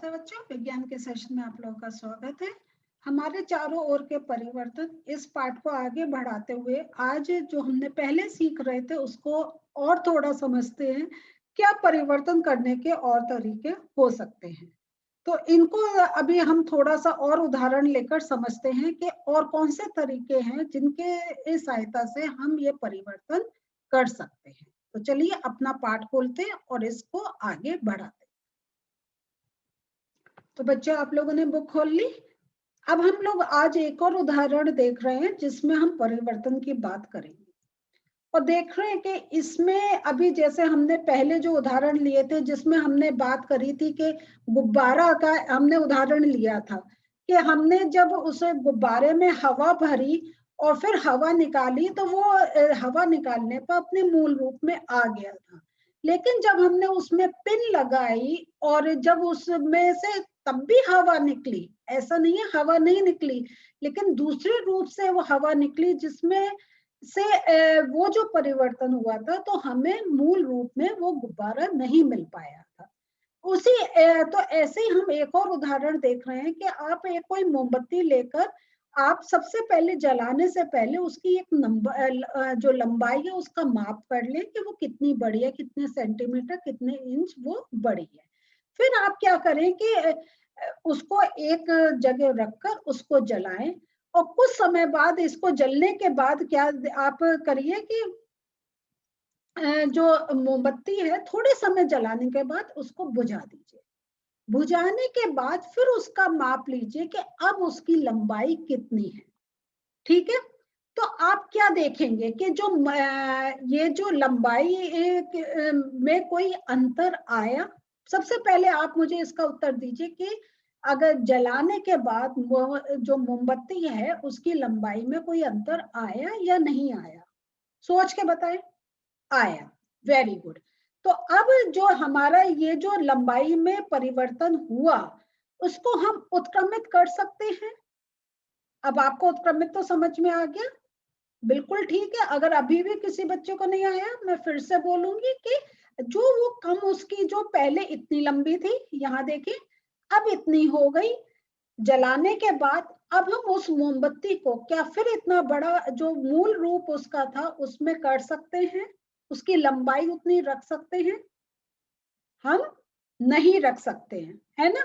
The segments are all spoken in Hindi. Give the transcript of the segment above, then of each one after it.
नमस्ते बच्चों, विज्ञान के सेशन में आप लोगों का स्वागत है। हमारे चारों ओर के परिवर्तन इस पाठ को आगे बढ़ाते हुए आज जो हमने पहले सीख रहे थे उसको और थोड़ा समझते हैं। क्या परिवर्तन करने के और तरीके हो सकते हैं, तो इनको अभी हम थोड़ा सा और उदाहरण लेकर समझते हैं कि और कौन से तरीके हैं जिनके सहायता से हम ये परिवर्तन कर सकते हैं। तो चलिए अपना पाठ खोलते हैं और इसको आगे बढ़ाते हैं। तो बच्चों, आप लोगों ने बुक खोल ली। अब हम लोग आज एक और उदाहरण देख रहे हैं जिसमें हम परिवर्तन की बात करेंगे और देख रहे हैं कि इसमें अभी जैसे हमने पहले जो उदाहरण लिए थे जिसमें हमने बात करी थी कि गुब्बारा का हमने उदाहरण लिया था कि हमने जब उसे गुब्बारे में हवा भरी और फिर हवा निकाली तो वो हवा निकालने पर अपने मूल रूप में आ गया था। लेकिन जब हमने उसमें पिन लगाई और जब उसमें से तब भी हवा निकली, ऐसा नहीं है हवा नहीं निकली, लेकिन दूसरे रूप से वो हवा निकली जिसमें से वो जो परिवर्तन हुआ था तो हमें मूल रूप में वो गुब्बारा नहीं मिल पाया था। उसी तो ऐसे ही हम एक और उदाहरण देख रहे हैं कि आप एक कोई मोमबत्ती लेकर आप सबसे पहले जलाने से पहले उसकी एक नंबर जो लंबाई है उसका माप कर लें कि वो कितनी बड़ी है, कितने सेंटीमीटर कितने इंच वो बड़ी है। फिर आप क्या करें कि उसको एक जगह रखकर उसको जलाएं और कुछ समय बाद इसको जलने के बाद क्या आप करिए कि जो मोमबत्ती है थोड़े समय जलाने के बाद उसको बुझा दीजिए। बुझाने के बाद फिर उसका माप लीजिए कि अब उसकी लंबाई कितनी है। ठीक है, तो आप क्या देखेंगे कि जो ये जो लंबाई में कोई अंतर आया। सबसे पहले आप मुझे इसका उत्तर दीजिए कि अगर जलाने के बाद जो मोमबत्ती है उसकी लंबाई में कोई अंतर आया या नहीं आया, सोच के बताएं। आया, वेरी गुड। तो अब जो हमारा ये जो लंबाई में परिवर्तन हुआ उसको हम उत्क्रमित कर सकते हैं। अब आपको उत्क्रमित तो समझ में आ गया, बिल्कुल ठीक है। अगर अभी भी किसी बच्चे को नहीं आया मैं फिर से बोलूंगी कि जो वो कम उसकी जो पहले इतनी लंबी थी, यहाँ देखिए अब इतनी हो गई जलाने के बाद। अब हम उस मोमबत्ती को क्या फिर इतना बड़ा जो मूल रूप उसका था उसमें कर सकते हैं, उसकी लंबाई उतनी रख सकते हैं? हम नहीं रख सकते हैं, है ना।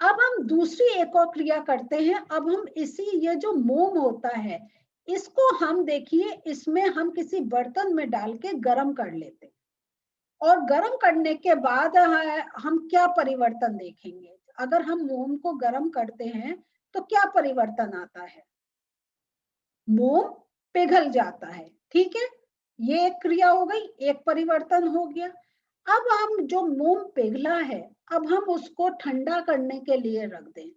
अब हम दूसरी एक और क्रिया करते हैं। अब हम इसी ये जो मोम होता है इसको हम देखिए इसमें हम किसी बर्तन में डाल के गर्म कर लेते हैं और गर्म करने के बाद हम क्या परिवर्तन देखेंगे। अगर हम मोम को गर्म करते हैं तो क्या परिवर्तन आता है? मोम पिघल जाता है। ठीक है, ये एक क्रिया हो गई, एक परिवर्तन हो गया। अब हम जो मोम पिघला है अब हम उसको ठंडा करने के लिए रख दें,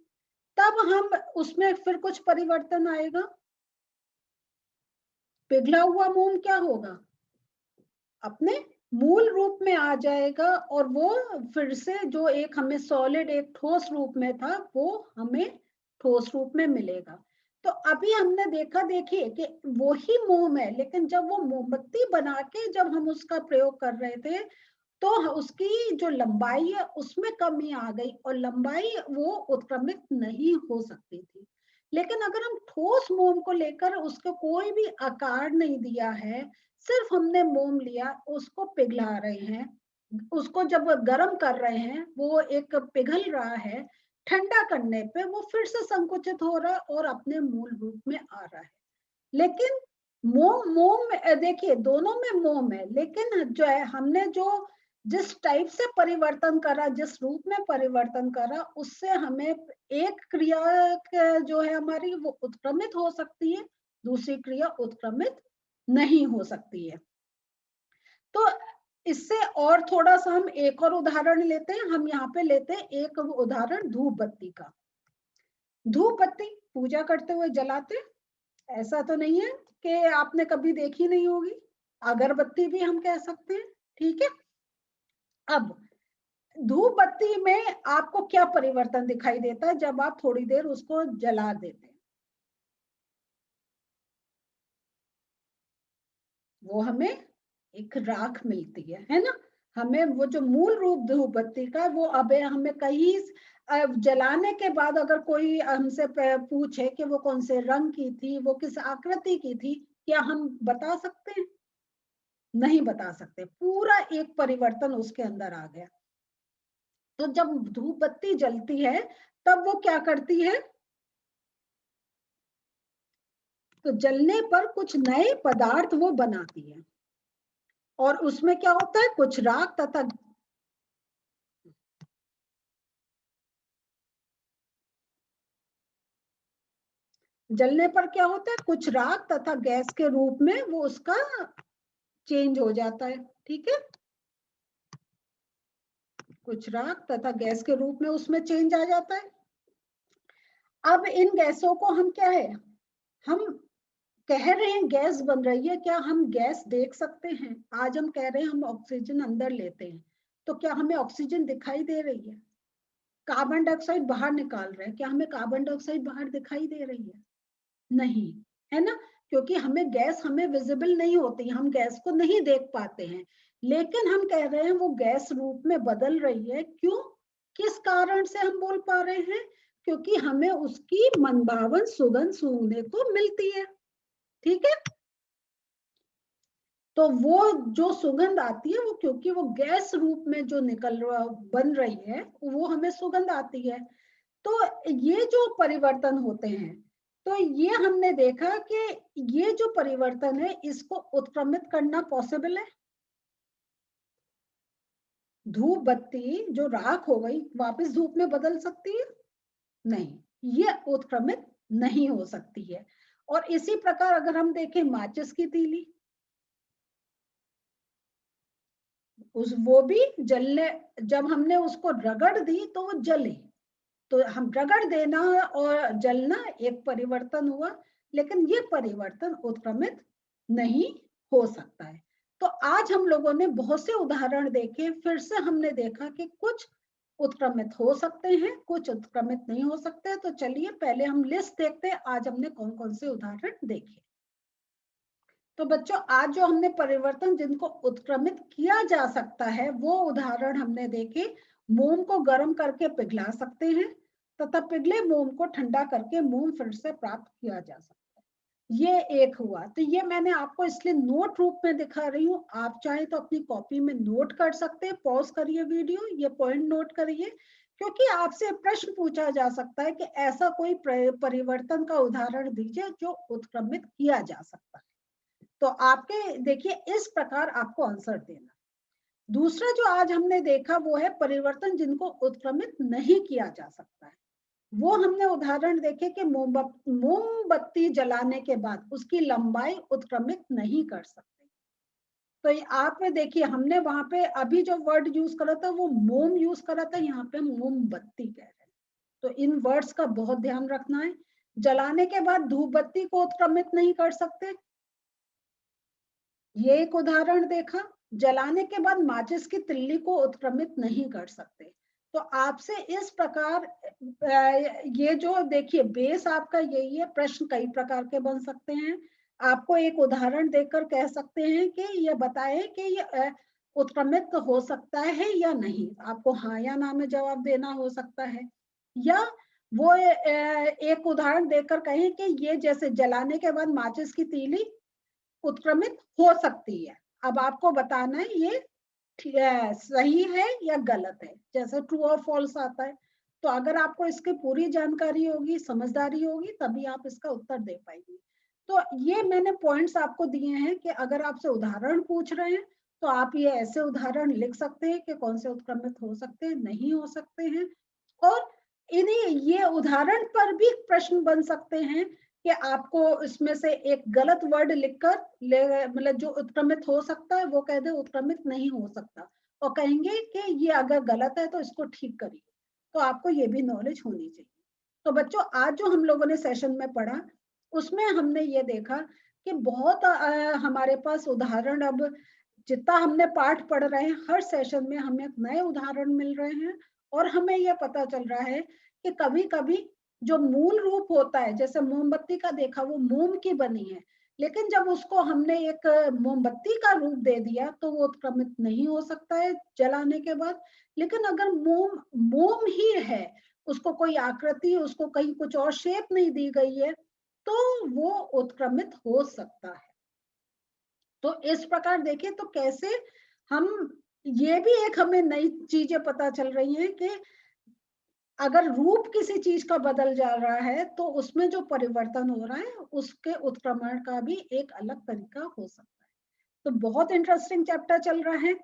तब हम उसमें फिर कुछ परिवर्तन आएगा। पिघला हुआ मोम क्या होगा? अपने मूल रूप में आ जाएगा और वो फिर से जो एक हमें सॉलिड एक ठोस रूप में था वो हमें ठोस रूप में मिलेगा। तो अभी हमने देखा, देखिए कि वो ही मोम है, लेकिन जब वो मोमबत्ती बना के जब हम उसका प्रयोग कर रहे थे तो उसकी जो लंबाई है उसमें कमी आ गई और लंबाई वो उत्क्रमित नहीं हो सकती थी। लेकिन अगर हम ठोस मोम को लेकर उसको कोई भी आकार नहीं दिया है, सिर्फ हमने मोम लिया उसको पिघला रहे हैं, उसको जब गर्म कर रहे हैं वो एक पिघल रहा है, ठंडा करने पे वो फिर से संकुचित हो रहा है और अपने मूल रूप में आ रहा है। लेकिन मोम मोम देखिए दोनों में मोम है, लेकिन जो है हमने जो जिस टाइप से परिवर्तन करा, जिस रूप में परिवर्तन करा उससे हमें एक क्रिया जो है हमारी वो उत्क्रमित हो सकती है, दूसरी क्रिया उत्क्रमित नहीं हो सकती है। तो इससे और थोड़ा सा हम एक और उदाहरण लेते हैं। हम यहाँ पे लेते हैं एक उदाहरण धूप बत्ती का। धूप बत्ती पूजा करते हुए जलाते, ऐसा तो नहीं है कि आपने कभी देखी नहीं होगी। अगरबत्ती भी हम कह सकते हैं, ठीक है। अब धूप बत्ती में आपको क्या परिवर्तन दिखाई देता है जब आप थोड़ी देर उसको जला देते हैं? वो हमें एक राख मिलती है ना। हमें वो जो मूल रूप धूप बत्ती का वो अब हमें कहीं जलाने के बाद अगर कोई हमसे पूछे कि वो कौन से रंग की थी, वो किस आकृति की थी, क्या हम बता सकते हैं? नहीं बता सकते। पूरा एक परिवर्तन उसके अंदर आ गया। तो जब धूप बत्ती जलती है तब वो क्या करती है? तो जलने पर कुछ नए पदार्थ वो बनाती है और उसमें क्या होता है, कुछ राख तथा जलने पर क्या होता है, कुछ राख तथा गैस के रूप में वो उसका चेंज हो जाता है। ठीक है, कुछ राख तथा गैस के रूप में उसमें चेंज आ जाता है। अब इन गैसों को हम क्या है, हम कह रहे हैं गैस बन रही है, क्या हम गैस देख सकते हैं? आज हम कह रहे हैं हम ऑक्सीजन अंदर लेते हैं, तो क्या हमें ऑक्सीजन दिखाई दे रही है? कार्बन डाइऑक्साइड बाहर निकाल रहे हैं, क्या हमें कार्बन डाइऑक्साइड बाहर दिखाई दे रही है? नहीं, है ना, क्योंकि हमें गैस हमें विजिबल नहीं होती, हम गैस को नहीं देख पाते हैं। लेकिन हम कह रहे हैं वो गैस रूप में बदल रही है। क्यों, किस कारण से हम बोल पा रहे हैं? क्योंकि हमें उसकी मनभावन सुगंध सूंघने को मिलती है। ठीक है, तो वो जो सुगंध आती है वो क्योंकि वो गैस रूप में जो बन रही है वो हमें सुगंध आती है। तो ये जो परिवर्तन होते हैं, तो ये हमने देखा कि ये जो परिवर्तन है इसको उत्क्रमित करना पॉसिबल है। धूप बत्ती जो राख हो गई वापस धूप में बदल सकती है? नहीं, ये उत्क्रमित नहीं हो सकती है। और इसी प्रकार अगर हम देखें माचिस की तीली, उस वो भी जलने, जब हमने उसको रगड़ दी तो वो जले। तो हम रगड़ देना और जलना एक परिवर्तन हुआ, लेकिन ये परिवर्तन उत्क्रमित नहीं हो सकता है। तो आज हम लोगों ने बहुत से उदाहरण देखे, फिर से हमने देखा कि कुछ उत्क्रमित हो सकते हैं, कुछ उत्क्रमित नहीं हो सकते। तो चलिए पहले हम लिस्ट देखते हैं, आज हमने कौन कौन से उदाहरण देखे। तो बच्चों आज जो हमने परिवर्तन जिनको उत्क्रमित किया जा सकता है वो उदाहरण हमने देखे। मोम को गर्म करके पिघला सकते हैं तथा पिघले मोम को ठंडा करके मोम फिर से प्राप्त किया जा सकता है। ये एक हुआ। तो ये मैंने आपको इसलिए नोट रूप में दिखा रही हूँ, आप चाहे तो अपनी कॉपी में नोट कर सकते हैं। पॉज करिए वीडियो, ये पॉइंट नोट करिए, क्योंकि आपसे प्रश्न पूछा जा सकता है कि ऐसा कोई परिवर्तन का उदाहरण दीजिए जो उत्क्रमित किया जा सकता है। तो आपके देखिए इस प्रकार आपको आंसर देना। दूसरा जो आज हमने देखा वो है परिवर्तन जिनको उत्क्रमित नहीं किया जा सकता है। वो हमने उदाहरण देखे कि मोमबत्ती जलाने के बाद उसकी लंबाई उत्क्रमित नहीं कर सकते। तो आप में देखिए हमने वहां पे अभी जो वर्ड यूज करा था वो मोम यूज करा था, यहाँ पे मोमबत्ती कह रहे हैं। तो इन वर्ड्स का बहुत ध्यान रखना है। जलाने के बाद धूप बत्ती को उत्क्रमित नहीं कर सकते, ये एक उदाहरण देखा। जलाने के बाद माचिस की तिल्ली को उत्क्रमित नहीं कर सकते। तो आपसे इस प्रकार ये जो देखिए बेस आपका यही है, प्रश्न कई प्रकार के बन सकते हैं। आपको एक उदाहरण देकर कह सकते हैं कि ये बताएं कि ये उत्क्रमित हो सकता है या नहीं, आपको हाँ या ना में जवाब देना हो सकता है। या वो एक उदाहरण देकर कहें कि ये जैसे जलाने के बाद माचिस की तीली उत्क्रमित हो सकती है। अब आपको बताना है ये सही है या गलत है, जैसे ट्रू और फॉल्स आता है। तो अगर आपको इसकी पूरी जानकारी होगी, समझदारी होगी, तभी आप इसका उत्तर दे पाएंगे। तो ये मैंने पॉइंट्स आपको दिए हैं कि अगर आपसे उदाहरण पूछ रहे हैं तो आप ये ऐसे उदाहरण लिख सकते हैं कि कौन से उत्क्रमित हो सकते हैं, नहीं हो सकते हैं। और इन्हीं ये उदाहरण पर भी प्रश्न बन सकते हैं कि आपको इसमें से एक गलत वर्ड लिखकर मतलब जो उत्क्रमित हो सकता है वो कह दे उत्क्रमित नहीं हो सकता, और कहेंगे कि ये अगर गलत है तो इसको ठीक करिए। तो आपको ये भी नॉलेज होनी चाहिए। तो बच्चों आज जो हम लोगों ने सेशन में पढ़ा उसमें हमने ये देखा कि बहुत हमारे पास उदाहरण, अब जितना हमने पाठ पढ़ रहे हैं हर सेशन में हमें नए उदाहरण मिल रहे हैं। और हमें यह पता चल रहा है कि कभी कभी जो मूल रूप होता है, जैसे मोमबत्ती का देखा वो मोम की बनी है, लेकिन जब उसको हमने एक मोमबत्ती का रूप दे दिया तो वो उत्क्रमित नहीं हो सकता है जलाने के बाद। लेकिन अगर मोम मोम ही है, उसको कोई आकृति, उसको कहीं कुछ और शेप नहीं दी गई है, तो वो उत्क्रमित हो सकता है। तो इस प्रकार देखिए तो कैसे हम, ये भी एक हमें नई चीजें पता चल रही हैं कि अगर रूप किसी चीज का बदल जा रहा है तो उसमें जो परिवर्तन हो रहा है उसके उत्क्रमण का भी एक अलग तरीका हो सकता है। तो बहुत इंटरेस्टिंग चैप्टर चल रहा है।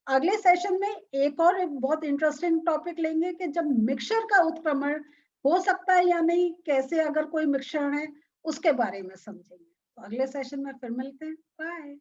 अगले सेशन में एक बहुत इंटरेस्टिंग टॉपिक लेंगे कि जब मिक्सचर का उत्क्रमण हो सकता है या नहीं, कैसे अगर कोई मिश्रण है उसके बारे में समझेंगे। तो अगले सेशन में फिर मिलते हैं। बाय।